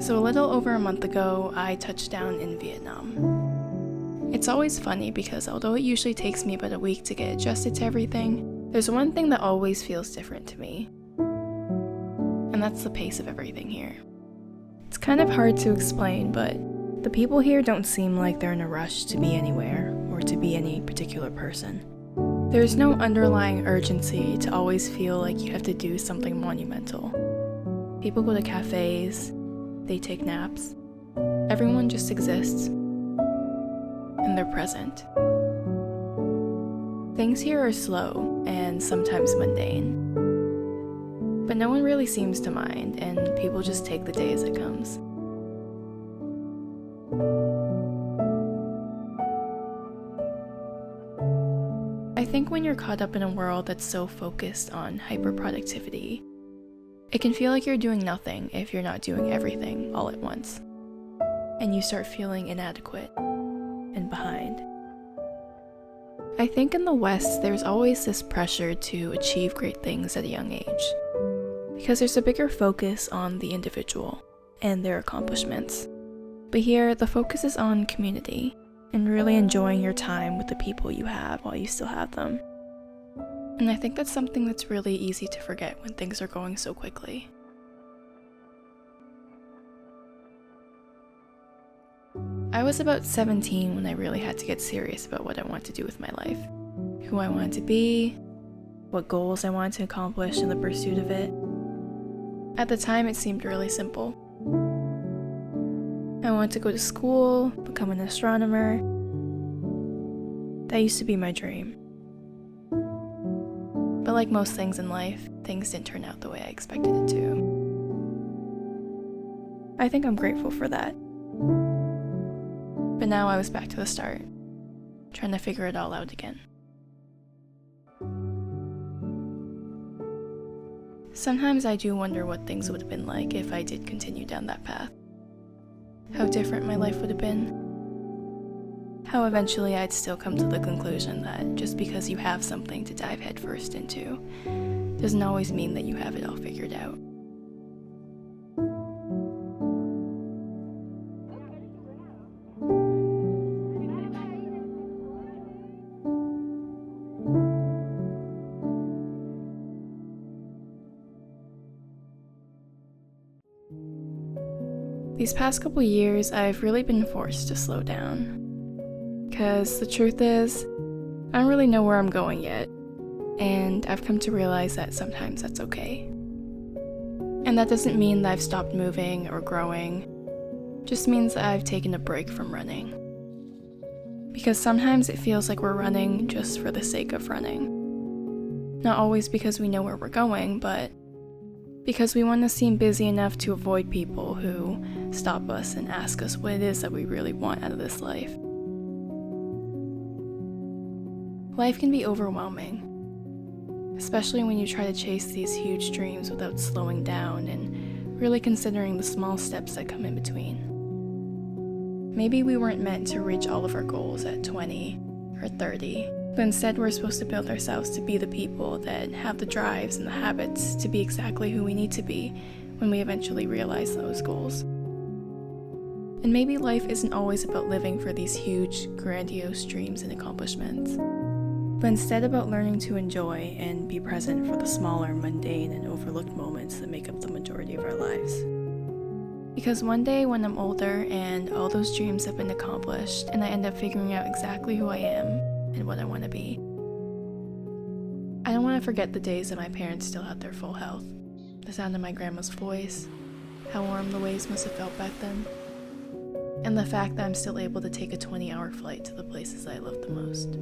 So a little over a month ago, I touched down in Vietnam. It's always funny because although it usually takes me about a week to get adjusted to everything, there's one thing that always feels different to me. And that's the pace of everything here. It's kind of hard to explain, but the people here don't seem like they're in a rush to be anywhere or to be any particular person. There's no underlying urgency to always feel like you have to do something monumental. People go to cafes, they take naps. Everyone just exists, and they're present. Things here are slow and sometimes mundane, but no one really seems to mind, and people just take the day as it comes. I think when you're caught up in a world that's so focused on hyperproductivity, it can feel like you're doing nothing if you're not doing everything all at once, and you start feeling inadequate and behind. I think in the West, there's always this pressure to achieve great things at a young age, because there's a bigger focus on the individual and their accomplishments. But here, the focus is on community and really enjoying your time with the people you have while you still have them. And I think that's something that's really easy to forget when things are going so quickly. I was about 17 when I really had to get serious about what I wanted to do with my life, who I wanted to be, what goals I wanted to accomplish in the pursuit of it. At the time, it seemed really simple. I wanted to go to school, become an astronomer. That used to be my dream. But like most things in life, things didn't turn out the way I expected it to. I think I'm grateful for that. But now I was back to the start, trying to figure it all out again. Sometimes I do wonder what things would have been like if I did continue down that path. How different my life would have been. How eventually I'd still come to the conclusion that just because you have something to dive headfirst into doesn't always mean that you have it all figured out. These past couple years, I've really been forced to slow down. Because the truth is, I don't really know where I'm going yet, and I've come to realize that sometimes that's okay. And that doesn't mean that I've stopped moving or growing, it just means that I've taken a break from running. Because sometimes it feels like we're running just for the sake of running. Not always because we know where we're going, but because we want to seem busy enough to avoid people who stop us and ask us what it is that we really want out of this life. Life can be overwhelming, especially when you try to chase these huge dreams without slowing down and really considering the small steps that come in between. Maybe we weren't meant to reach all of our goals at 20 or 30, but instead we're supposed to build ourselves to be the people that have the drives and the habits to be exactly who we need to be when we eventually realize those goals. And maybe life isn't always about living for these huge, grandiose dreams and accomplishments, but instead about learning to enjoy and be present for the smaller, mundane, and overlooked moments that make up the majority of our lives. Because one day when I'm older and all those dreams have been accomplished and I end up figuring out exactly who I am and what I want to be, I don't want to forget the days that my parents still had their full health, the sound of my grandma's voice, how warm the waves must have felt back then, and the fact that I'm still able to take a 20-hour flight to the places I love the most.